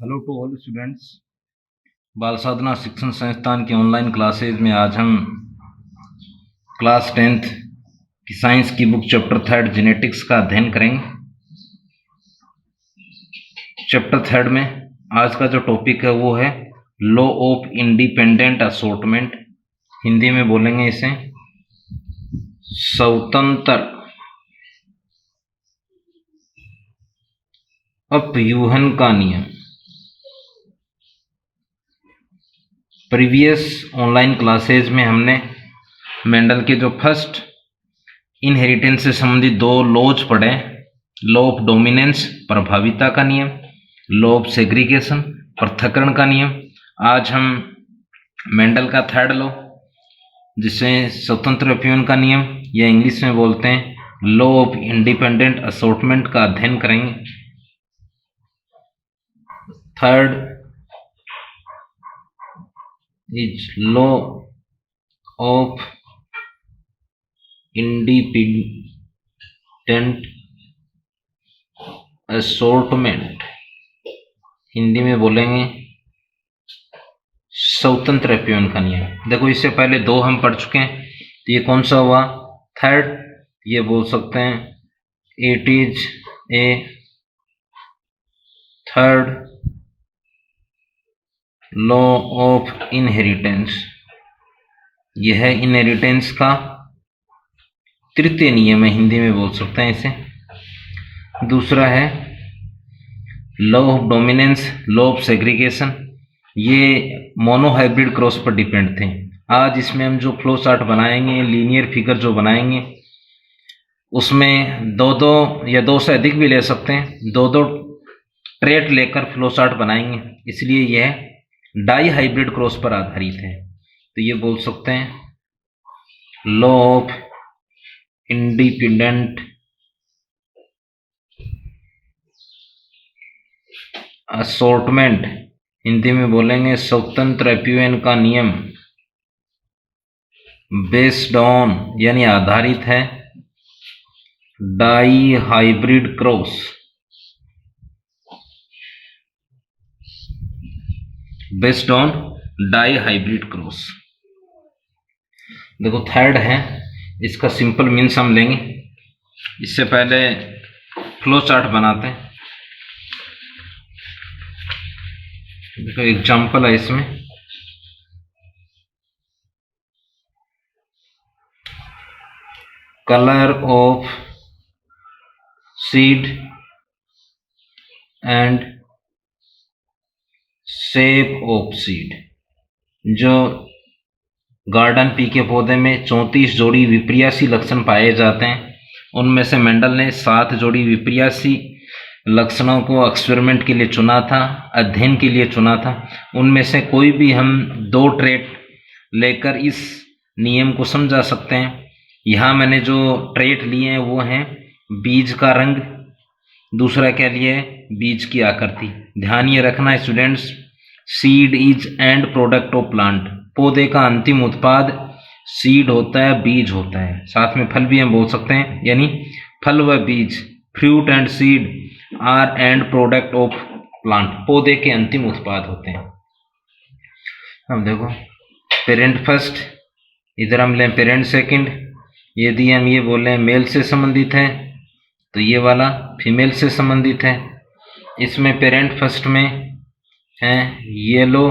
Hello to all students. बाल साधना शिक्षण संस्थान की ऑनलाइन क्लासेज में आज हम क्लास 10th की साइंस की बुक चैप्टर 3 जेनेटिक्स का अध्ययन करेंगे। चैप्टर 3 में आज का जो टॉपिक है वो है law of independent assortment. Hindi में बोलेंगे इसे स्वतंत्र अपव्यूहन का नियम। प्रीवियस ऑनलाइन क्लासेज में हमने मेंडल के जो फर्स्ट इनहेरिटेंस से संबंधित दो लॉज पढ़े, लॉ ऑफ डोमिनेंस प्रभाविता का नियम, लॉ ऑफ सेग्रीगेशन पृथक्करण का नियम। आज हम मेंडल का थर्ड लॉ जिसे स्वतंत्र अपव्यूहन का नियम या इंग्लिश में बोलते हैं लॉ ऑफ इंडिपेंडेंट असॉर्टमेंट का अध्ययन करेंगे। Third is law of independent assortment, Hindi में बोलेंगे स्वतंत्र अपव्यूहन का नियम। देखो इससे पहले दो हम पढ़ चुके हैं, तो ये कौन सा हुआ? थर्ड। ये बोल सकते हैं it is a third law of inheritance, यह है इनहेरिटेंस का तृतीय नियम है, हिंदी में बोल सकते हैं इसे। दूसरा है law of dominance, law of segregation, ये मोनोहाइब्रिड क्रॉस पर डिपेंड थे। आज इसमें हम जो फ्लो चार्ट बनाएंगे, लीनियर फिगर जो बनाएंगे, उसमें दो दो या दो से अधिक भी ले सकते हैं, दो दो ट्रेट लेकर फ्लो चार्ट बनाएंगे, इसलिए यह डाई हाइब्रिड क्रॉस पर आधारित है। तो ये बोल सकते हैं law of independent assortment, Hindi में बोलेंगे स्वतंत्र अपव्यूहन का नियम, बेस्ड ऑन यानी आधारित है dihybrid cross, based on dihybrid cross. देखो थर्ड है, इसका सिंपल मीन्स हम लेंगे। इससे पहले फ्लो चार्ट बनाते हैं। देखो एग्जांपल है इसमें, colour of seed and shape of seed. जो गार्डन पी के पौधे में 34 जोड़ी विपर्यासी लक्षण पाए जाते हैं, उनमें से मेंडल ने 7 जोड़ी विपर्यासी लक्षणों को एक्सपेरिमेंट के लिए चुना था, अध्ययन के लिए चुना था। उनमें से कोई भी हम दो ट्रेट लेकर इस नियम को समझा सकते हैं। यहाँ मैंने जो ट्रेट लिए हैं वो हैं बीज का रंग, दूसरा क्या लिए बीज की आकृति। ध्यान ये रखना students, seed is and product of plant, पौधे का अंतिम उत्पाद सीड होता है, बीज होता है। साथ में फल भी हम बोल सकते हैं, यानी फल व बीज, fruit and seed are end product of plant, पौधे के अंतिम उत्पाद होते हैं। अब देखो पेरेंट फर्स्ट, इधर हम लें पेरेंट सेकंड। यदि हम ये बोलें मेल से संबंधित है तो ये वाला फीमेल से संबंधित है। इसमें पेरेंट फर्स्ट में है येलो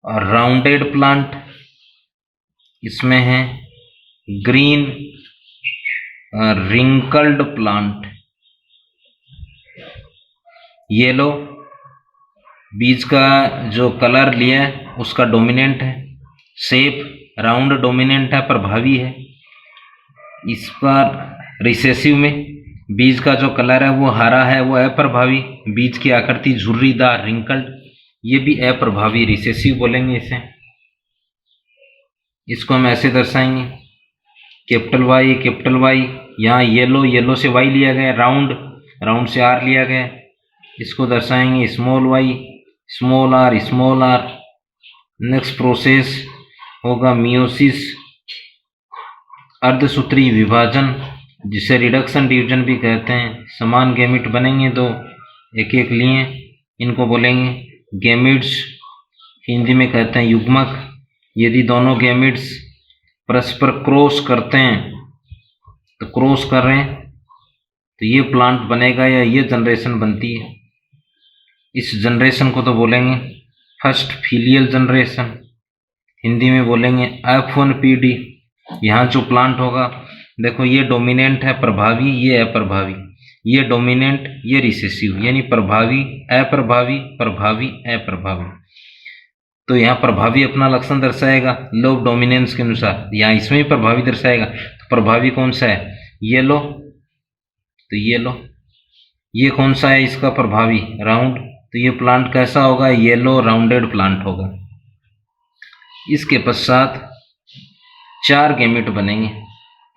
और राउंडेड प्लांट, इसमें है ग्रीन रिंकल्ड प्लांट। येलो बीज का जो कलर लिया है उसका डोमिनेंट है, शेप राउंड डोमिनेंट है, प्रभावी है। इस पर रिसेसिव में बीज का जो कलर है वो हरा है, वो अप्रभावी। बीज की आकृति झुर्रीदार रिंकल्ड, ये भी अप्रभावी, रिसेसिव बोलेंगे इसे। इसको हम ऐसे दर्शाएंगे कैपिटल वाई, यहाँ येलो, येलो से वाई लिया गया, राउंड, राउंड से आर लिया गया। इसको दर्शाएंगे small y, small r. Next process होगा मियोसिस, अर्धसूत्री विभाजन, जिसे रिडक्शन डिवीजन भी कहते हैं। समान गैमेट बनेंगे तो एक एक लिए, इनको बोलेंगे गैमिड्स, हिंदी में कहते हैं युग्मक। यदि दोनों गैमिड्स परस्पर क्रॉस करते हैं, तो क्रॉस कर रहे हैं तो ये प्लांट बनेगा या ये जनरेशन बनती है। इस जनरेशन को तो बोलेंगे फर्स्ट फीलियल जनरेशन, हिंदी में बोलेंगे F1PD। यहाँ जो प्लांट होगा, देखो ये डोमिनेंट है प्रभावी, ये अप्रभावी, ये डोमिनेंट, ये रिसेसिव, यानी प्रभावी अप्रभावी, प्रभावी अप्रभावी। तो यहाँ प्रभावी अपना लक्षण दर्शाएगा लो ऑफ डोमिनेंस के अनुसार, यहाँ इसमें भी प्रभावी दर्शाएगा। तो प्रभावी कौन सा है? येलो, तो येलो। ये कौन सा है इसका प्रभावी? राउंड, तो ये प्लांट कैसा होगा? येलो राउंडेड प्लांट होगा। इसके पश्चात 4 गैमेट बनेंगे,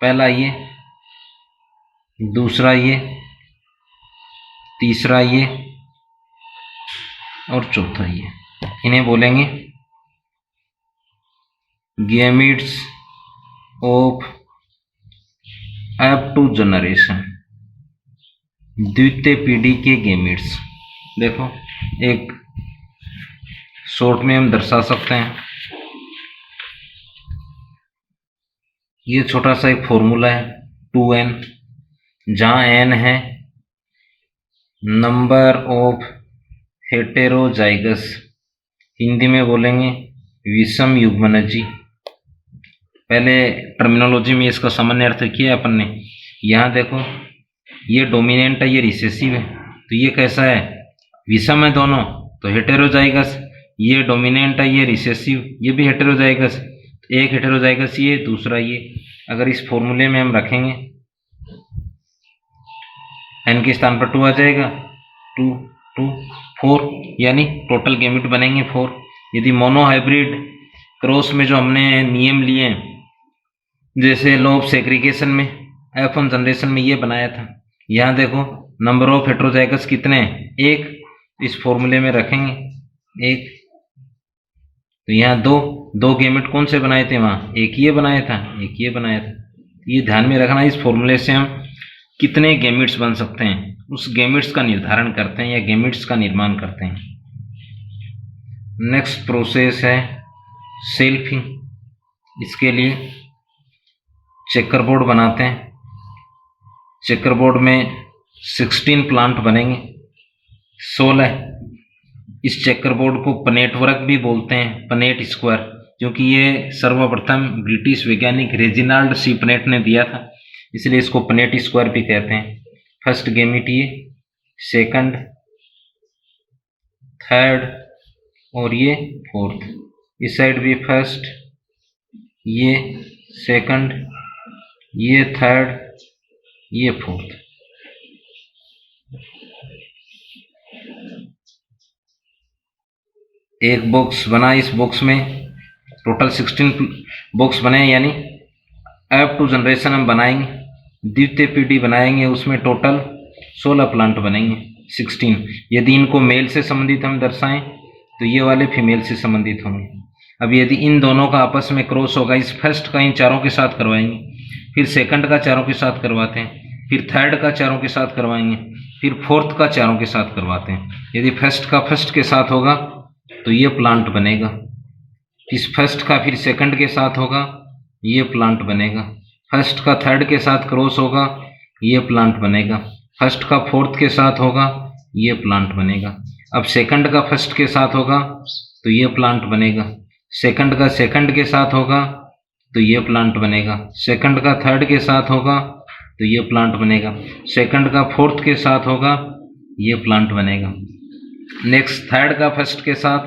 पहला ये, दूसरा ये, तीसरा ये और चौथा ये। इन्हें बोलेंगे गैमेट्स ऑफ F2 जनरेशन, द्वितीय पीढ़ी के गैमेट्स। देखो एक शॉर्ट में हम दर्शा सकते हैं, ये छोटा सा एक फॉर्मूला है 2n, जहाँ n है नंबर ऑफ हेटेरोजाइगस, हिंदी में बोलेंगे विषम युग्मनजी। पहले टर्मिनोलॉजी में इसका सामान्य अर्थ किया अपन ने। यहाँ देखो ये डोमिनेंट है, ये रिसेसिव है, तो ये कैसा है? विषम है दोनों, तो हेटेरोजाइगस। ये डोमिनेंट है, ये रिसेसिव, ये भी हेटेरोजाइगस। एक हेटेरोजाइगस ये, दूसरा ये। अगर इस फॉर्मूले में हम रखेंगे n के स्थान पर 2 आ जाएगा, 2 2 4, यानी टोटल गैमेट बनेंगे 4। यदि मोनोहाइब्रिड क्रॉस में जो हमने नियम लिए, जैसे लॉ ऑफ सेग्रीगेशन में F1 जनरेशन में ये बनाया था, यहाँ देखो नंबर ऑफ हेटेरोजाइगस कितने हैं? 1। इस फॉर्मूले में रखेंगे 1, तो यहाँ 2 गैमेट कौन से बनाए थे? वहाँ एक ये बनाया था, एक ये बनाया था। ये ध्यान में रखना, इस फॉर्मूले से हम कितने गैमेट्स बन सकते हैं उस गैमेट्स का निर्धारण करते हैं या गैमेट्स का निर्माण करते हैं। नेक्स्ट प्रोसेस है सेल्फिंग। इसके लिए चेकर बोर्ड बनाते हैं। चेकर बोर्ड में 16 प्लांट बनेंगे, 16। इस चेकर बोर्ड को पनेट वर्क भी बोलते हैं, पनेट स्क्वायर, क्योंकि ये सर्वप्रथम ब्रिटिश वैज्ञानिक रेजिनाल्ड सी पनेट ने दिया था, इसलिए इसको पनेट स्क्वायर भी कहते हैं। फर्स्ट गैमेट ये, सेकंड, थर्ड और ये फोर्थ। इस साइड भी फर्स्ट, ये सेकंड, ये थर्ड, ये फोर्थ। एक बॉक्स बना, इस बॉक्स में टोटल 16 बॉक्स बने, यानी F2 जनरेशन हम बनाएंगे, द्वितीय पीढ़ी बनाएंगे, उसमें टोटल 16 प्लांट बनेंगे, 16। यदि इनको मेल से संबंधित हम दर्शाएं तो ये वाले फीमेल से संबंधित होंगे। अब यदि इन दोनों का आपस में क्रॉस होगा, इस फर्स्ट का इन चारों के साथ करवाएंगे, फिर सेकंड का चारों के साथ करवाते हैं, फिर थर्ड का चारों के साथ करवाएंगे, फिर फोर्थ का चारों के साथ करवाते हैं। यदि फर्स्ट का फर्स्ट के साथ होगा तो ये प्लांट बनेगा, इस फर्स्ट का फिर सेकंड के साथ होगा, ये प्लांट बनेगा, फर्स्ट का थर्ड के साथ क्रॉस होगा, ये प्लांट बनेगा, फर्स्ट का फोर्थ के साथ होगा, ये प्लांट बनेगा। अब सेकंड का फर्स्ट के साथ होगा तो ये प्लांट बनेगा, सेकंड का सेकंड के साथ होगा तो ये प्लांट बनेगा, सेकंड का थर्ड के साथ होगा तो ये प्लांट बनेगा, सेकंड का फोर्थ के साथ होगा, ये प्लांट बनेगा। नेक्स्ट थर्ड का फर्स्ट के साथ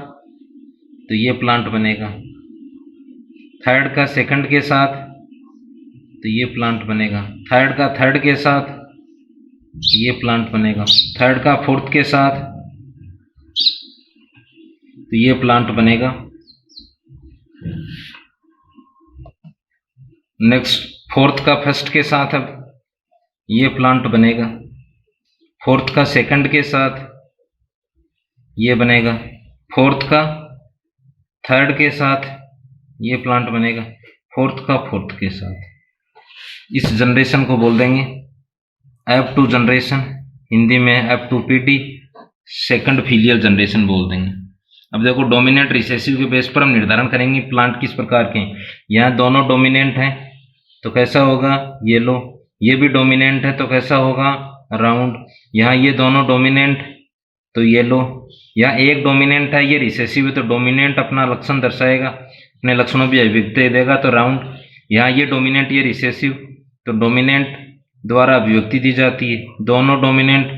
तो ये प्लांट बनेगा, थर्ड का सेकंड के साथ तो ये प्लांट बनेगा, थर्ड का थर्ड के साथ ये प्लांट बनेगा, थर्ड का फोर्थ के साथ तो ये प्लांट बनेगा। नेक्स्ट फोर्थ का फर्स्ट के साथ अब ये प्लांट बनेगा, फोर्थ का सेकंड के साथ ये बनेगा, फोर्थ का थर्ड के साथ ये प्लांट बनेगा, फोर्थ का फोर्थ के साथ। इस जनरेशन को बोल देंगे F2 जनरेशन, हिंदी में F2PD, सेकंड फिलियल जनरेशन बोल देंगे। अब देखो डोमिनेंट रिसेसिव के बेस पर हम निर्धारण करेंगे प्लांट किस प्रकार के हैं। यहाँ दोनों डोमिनेंट हैं तो कैसा होगा येलो, ये भी डोमिनेंट है तो कैसा होगा राउंड। यहाँ ये दोनों डोमिनेंट तो येलो, यहाँ एक डोमिनेंट है ये रिसेसिव है तो डोमिनेंट अपना लक्षण दर्शाएगा, अपने लक्षणों की अभिव्यक्ति देगा तो राउंड। यहाँ ये डोमिनेंट ये रिसेसिव तो डोमिनेंट द्वारा अभिव्यक्ति दी जाती है, दोनों डोमिनेंट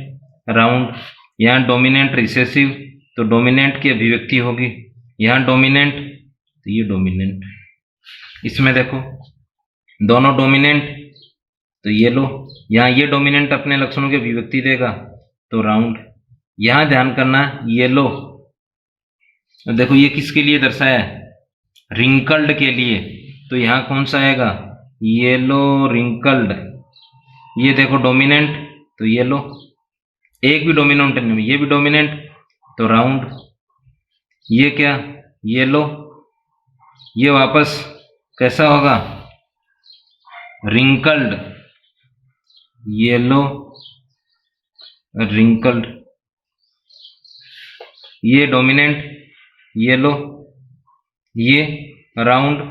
राउंड। यहाँ डोमिनेंट रिसेसिव तो डोमिनेंट की अभिव्यक्ति होगी, यहाँ डोमिनेंट तो ये डोमिनेंट। इसमें देखो दोनों डोमिनेंट तो येलो, यहाँ ये डोमिनेंट अपने लक्षणों की अभिव्यक्ति देगा तो राउंड। यहाँ ध्यान करना येलो, देखो ये किसके लिए दर्शाया है रिंकल्ड के लिए, तो यहाँ कौन सा आएगा येलो रिंकल्ड। ये देखो डोमिनेंट तो येलो, एक भी डोमिनेंट नहीं, ये भी डोमिनेंट तो राउंड। ये क्या येलो, ये वापस कैसा होगा रिंकल्ड, येलो रिंकल्ड। ये डोमिनेंट येलो, ये राउंड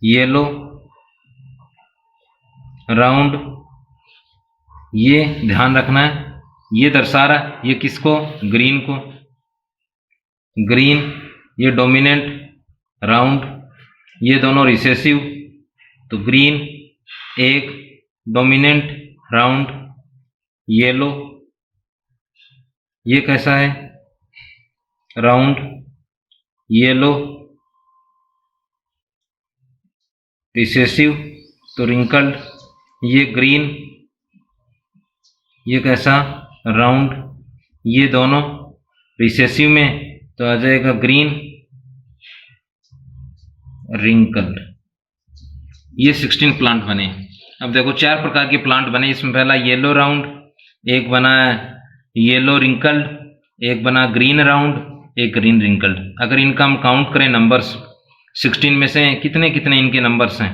येलो राउंड। ये ध्यान रखना है ये दर्शा रहा है ये किसको ग्रीन को, ग्रीन ये डोमिनेंट राउंड, ये दोनों रिसेसिव तो ग्रीन एक डोमिनेंट राउंड येलो, ये कैसा है राउंड येलो रिसेसिव तो रिंकल्ड, ये ग्रीन ये कैसा राउंड, ये दोनों रिसेसिव में तो आ जाएगा ग्रीन रिंकल्ड। ये 16 प्लांट बने। अब देखो 4 प्रकार के प्लांट बने, इसमें पहला येलो राउंड, एक बना येलो रिंकल्ड, एक बना ग्रीन राउंड, एक ग्रीन रिंकल्ड। अगर इनका हम काउंट करें नंबर्स 16 में से कितने कितने इनके नंबर्स हैं,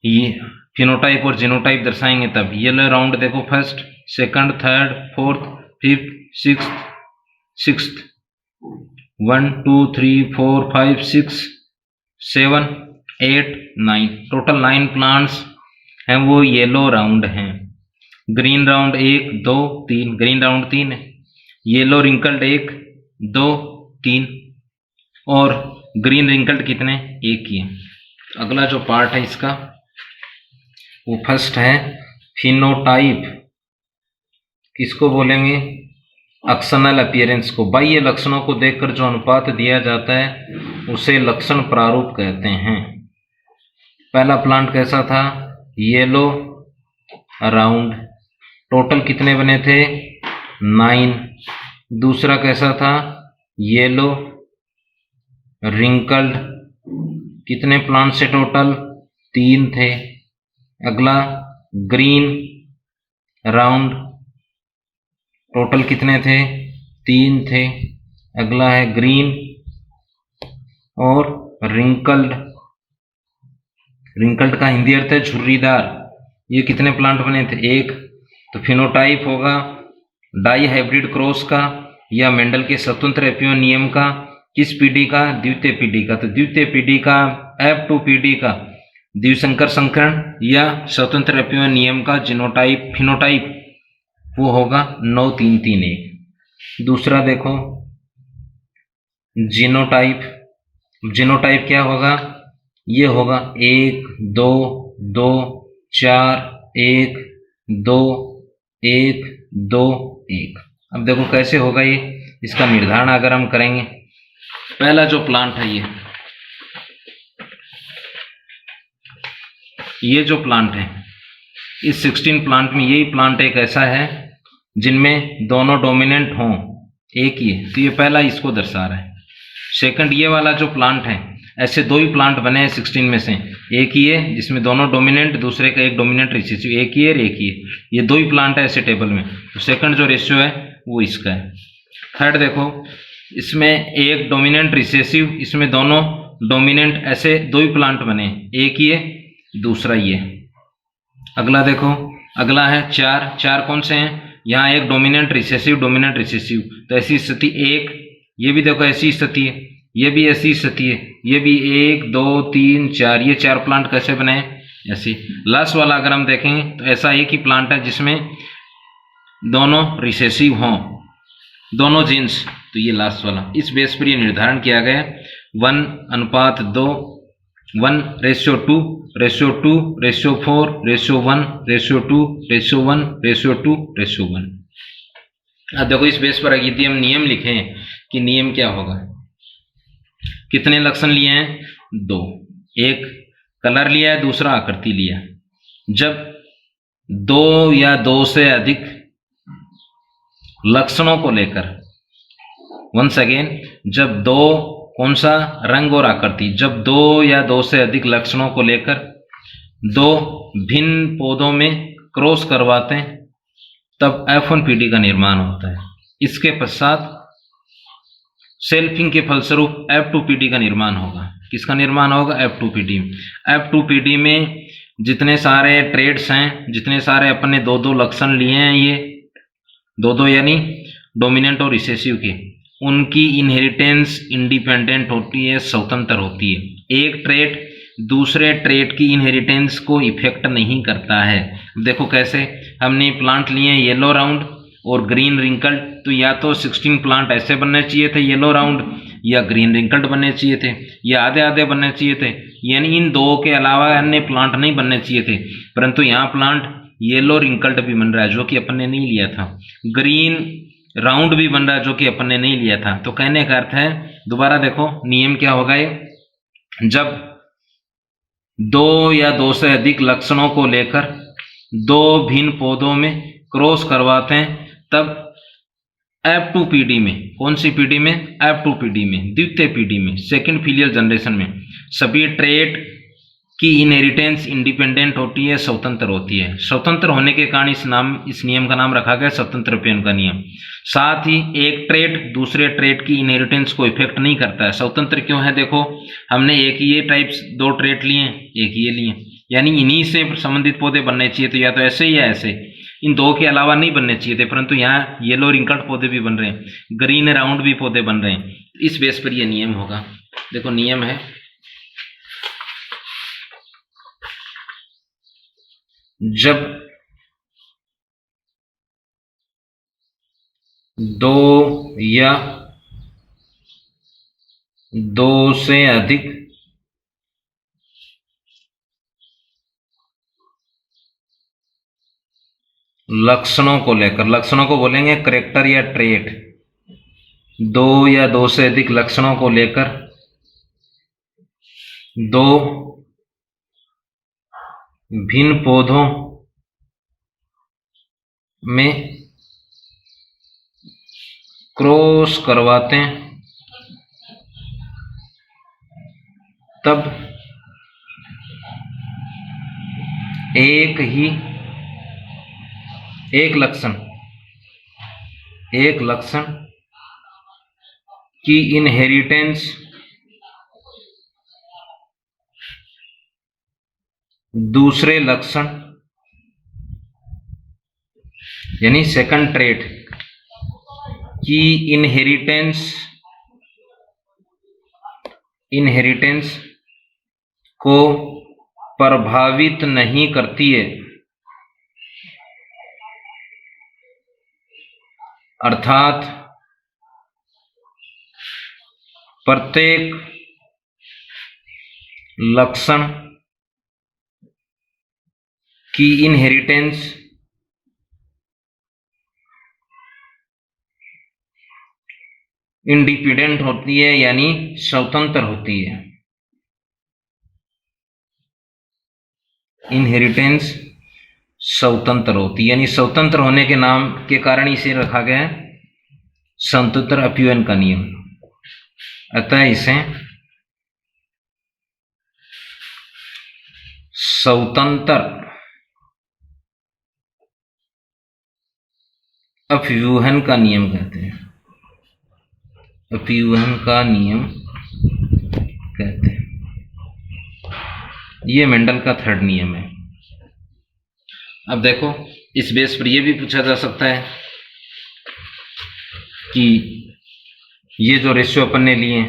ये फिनोटाइप और जीनोटाइप दर्शाएंगे तब। येलो राउंड देखो first second third fourth fifth sixth 1 2 3 4 5 6 7 8 9 total 9 plants हैं वो येलो राउंड हैं। ग्रीन राउंड 1 2 3, ग्रीन राउंड 3 है, येलो रिंकल्ड 1 2 3 और ग्रीन रिंकल्ड कितने एक ही है। अगला जो पार्ट है इसका वो फर्स्ट है फिनोटाइप। किसको बोलेंगे एक्शनल अपीयरेंस को, बाह्य लक्षणों को देखकर जो अनुपात दिया जाता है उसे लक्षण प्रारूप कहते हैं। पहला प्लांट कैसा था येलो राउंड, टोटल कितने बने थे 9। दूसरा कैसा था येलो रिंकल्ड, कितने प्लांट से टोटल 3 थे। अगला ग्रीन राउंड, टोटल कितने थे 3 थे। अगला है ग्रीन और रिंकल्ड, रिंकल्ड का हिंदी अर्थ है झुर्रीदार। ये कितने प्लांट बने थे 1। तो फिनोटाइप होगा डाई हाइब्रिड क्रॉस का या मेंडल के स्वतंत्र एपियन नियम का, किस पीढ़ी का द्वितीय पीढ़ी का। तो द्वितीय पीढ़ी का F2 पीढ़ी का द्विसंकर संकरण या स्वतंत्र एपियन नियम का जीनोटाइप फिनोटाइप वो होगा 9 3 3 1। दूसरा देखो जीनोटाइप, जीनोटाइप क्या होगा ये होगा 1 2 2 4 1 2 1 2 1। अब देखो कैसे होगा ये, इसका निर्धारण अगर हम करेंगे, पहला जो प्लांट है ये जो प्लांट है इस 16 प्लांट में यही प्लांट एक ऐसा है जिनमें दोनों डोमिनेंट हों एक ही है, तो ये पहला इसको दर्शा रहा है। सेकंड ये वाला जो प्लांट है ऐसे 2 ही प्लांट बने हैं 16 में से, एक ही है जिसमें दोनों डोमिनेंट, दूसरे का एक डोमिनेंट रिसेसिव, एक ही है और एक ही है, ये 2 ही प्लांट है ऐसे टेबल में। तो सेकंड जो रेशियो है वो इसका है। थर्ड देखो इसमें एक डोमिनेंट रिसेसिव, इसमें दोनों डोमिनेंट, ऐसे 2 ही प्लांट बने, एक ही है दूसरा ये। अगला देखो अगला है 4 कौन से हैं यहाँ एक डोमिनेंट रिसेसिव, डोमिनेंट रिसेसिव, तो ऐसी स्थिति एक, ये भी देखो ऐसी स्थिति है, ये भी ऐसी स्थिति है, ये भी 1 2 3 4, ये 4 प्लांट कैसे बने ऐसे। लास्ट वाला अगर हम देखें तो ऐसा एक ही प्लांट है जिसमें दोनों रिसेसिव हों, दोनों जीन्स, तो ये लास्ट वाला। इस बेस पर ये निर्धारण किया गया 1:2, 1:2:4:1:4:1:2:1:1। अब देखो इस बेस पर यदि हम नियम लिखें कि नियम क्या होगा, कितने लक्षण लिए हैं 2, एक कलर लिया है, दूसरा आकृति लिया है। जब 2 या 2 से अधिक लक्षणों को लेकर, वंस अगेन, जब 2 कौन सा रंग और आकृति, जब 2 या 2 से अधिक लक्षणों को लेकर 2 भिन्न पौधों में क्रॉस करवाते हैं तब F1PD का निर्माण होता है। इसके पश्चात सेल्फिंग के फलस्वरूप F2PD का निर्माण होगा। किसका निर्माण होगा? F2PD। F2PD में जितने सारे ट्रेड्स हैं, जितने सारे अपने 2-2 लक्षण लिए हैं, ये 2-2 यानी डोमिनेंट और रिसेसिव के, उनकी इनहेरिटेंस इंडिपेंडेंट होती है, स्वतंत्र होती है। एक ट्रेट दूसरे ट्रेट की इनहेरिटेंस को इफेक्ट नहीं करता है। देखो कैसे, हमने प्लांट लिए येलो राउंड और ग्रीन रिंकल्ड, तो या तो 16 प्लांट ऐसे बनने चाहिए थे येलो राउंड, या ग्रीन रिंकल्ड बनने चाहिए थे, या आधे आधे बनने चाहिए थे, यानी इन 2 के अलावा अन्य प्लांट नहीं बनने चाहिए थे। परंतु यहाँ प्लांट येलो रिंकल्ड भी बन रहा है जो कि अपन ने नहीं लिया था, ग्रीन राउंड भी बन रहा है जो कि अपन ने नहीं लिया था। तो कहने का अर्थ है, दोबारा देखो नियम क्या होगा ये, जब 2 या 2 से अधिक लक्षणों को लेकर 2 भिन्न पौधों में क्रॉस करवाते हैं तब F2PD में, कौन सी पीडी में? F2PD में, द्वितीय पीडी में, सेकंड फिलियल जनरेशन में सभी ट्रेट की इनहेरिटेंस इंडिपेंडेंट होती है, स्वतंत्र होती है। स्वतंत्र होने के कारण इस नियम का नाम रखा गया स्वतंत्र अपीयन का नियम। साथ ही एक ट्रेट दूसरे ट्रेट की इनहेरिटेंस को इफेक्ट नहीं करता है। स्वतंत्र क्यों है? देखो हमने एक ये टाइप्स 2 ट्रेट लिए, एक ये लिए, यानी इन्हीं से संबंधित पौधे बनने चाहिए, तो या तो ऐसे या ऐसे, इन 2 के अलावा नहीं बनने चाहिए थे। परंतु यहाँ येलो रिंकल्ड पौधे भी बन रहे हैं, ग्रीन राउंड भी पौधे बन रहे हैं, इस बेस पर यह नियम होगा। देखो नियम है, जब 2 या 2 से अधिक लक्षणों को लेकर, लक्षणों को बोलेंगे करेक्टर या ट्रेट, 2 या 2 से अधिक लक्षणों को लेकर 2 भिन्न पौधों में क्रॉस करवाते हैं तब एक लक्षण की इनहेरिटेंस दूसरे लक्षण यानी सेकंड ट्रेट की इनहेरिटेंस को प्रभावित नहीं करती है। अर्थात प्रत्येक लक्षण की इनहेरिटेंस इंडिपेंडेंट होती है, यानी स्वतंत्र होती है। इनहेरिटेंस स्वतंत्र होती है, यानी स्वतंत्र होने के नाम के कारण इसे रखा गया है स्वतंत्र अपीयन का नियम। अतः इसे स्वतंत्र अपव्यूहन का नियम कहते हैं, अपव्यूहन का नियम कहते हैं। ये मेंडल का 3rd नियम है। अब देखो इस बेस पर यह भी पूछा जा सकता है कि ये जो रेशियो अपन ने लिए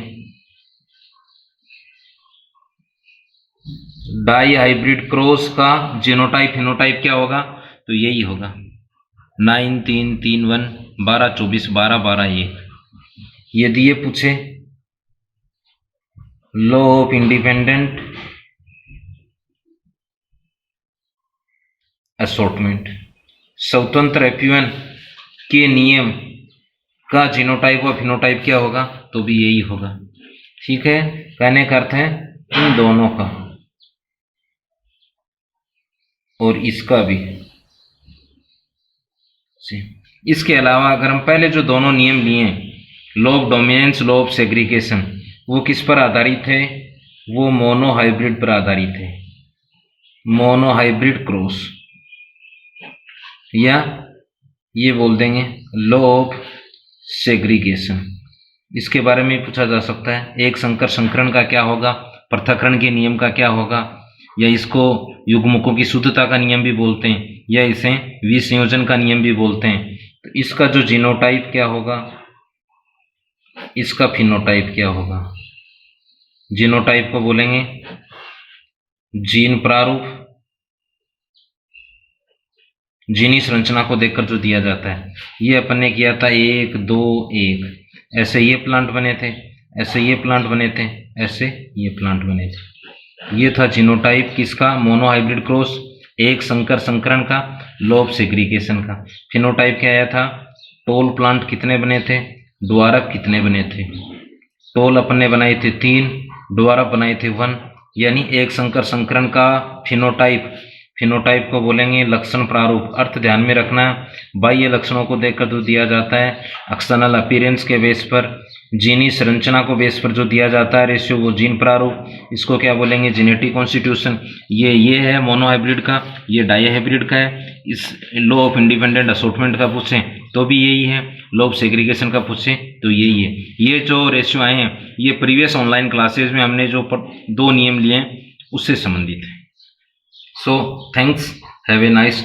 डाई हाइब्रिड क्रॉस का जीनोटाइप फिनोटाइप क्या होगा, तो यही होगा 9 3 3 1 12 24 12 12 1। यदि ये पूछे लॉ ऑफ इंडिपेंडेंट असॉर्टमेंट, स्वतंत्र अपव्ययन के नियम का जीनोटाइप और फिनोटाइप क्या होगा, तो भी यही होगा। ठीक है, कहने का अर्थ है इन दोनों का और इसका भी। इसके अलावा अगर हम पहले जो दोनों नियम लिए law of dominance law of segregation, वो किस पर आधारित है, वो मोनोहाइब्रिड पर आधारित है, मोनोहाइब्रिड क्रॉस, या ये बोल देंगे लॉ ऑफ सेग्रीगेशन। इसके बारे में पूछा जा सकता है एक संकर संकरण का क्या होगा, पृथक्करण के नियम का क्या होगा, या इसको युग्मकों की शुद्धता का नियम भी बोलते हैं, या इसे विसंयोजन का नियम भी बोलते हैं। तो इसका जो जीनोटाइप क्या होगा, इसका फिनोटाइप क्या होगा। जीनोटाइप को बोलेंगे जीन प्रारूप, जीनी संरचना को देखकर जो दिया जाता है। ये अपन ने किया था 1 2 1, ऐसे ये प्लांट बने थे, ऐसे ये प्लांट बने थे, ऐसे ये प्लांट बने थे। ये था जीनोटाइप किसका, मोनोहाइब्रिड क्रॉस, एक संकर संकरण का, लॉ ऑफ सेग्रीगेशन का। फिनोटाइप क्या आया था, टोल प्लांट कितने बने थे, द्वारक कितने बने थे। टोल अपन ने बनाए थे 3, द्वारक बनाए थे 1, यानी एक संकर संकरण का फिनोटाइप। फिनोटाइप को बोलेंगे लक्षण प्रारूप। अर्थ ध्यान में रखना, बाह्य लक्षणों को देखकर जो दिया जाता है, एक्सटर्नल अपीयरेंस के बेस पर, जीनी संरचना को बेस पर जो दिया जाता है रेशियो, वो जीन प्रारूप। इसको क्या बोलेंगे, जेनेटिक कॉन्स्टिट्यूशन। ये है मोनोहाइब्रिड का, ये डाईहाइब्रिड का है। इस लॉ ऑफ इंडिपेंडेंट असॉर्टमेंट का पूछें तो भी यही है, लॉ ऑफ सेग्रीगेशन का पूछें तो यही है। ये जो रेशियो आए हैं ये प्रीवियस ऑनलाइन क्लासेज में हमने जो 2 नियम लिए उससे संबंधित है। So thanks, have a nice day.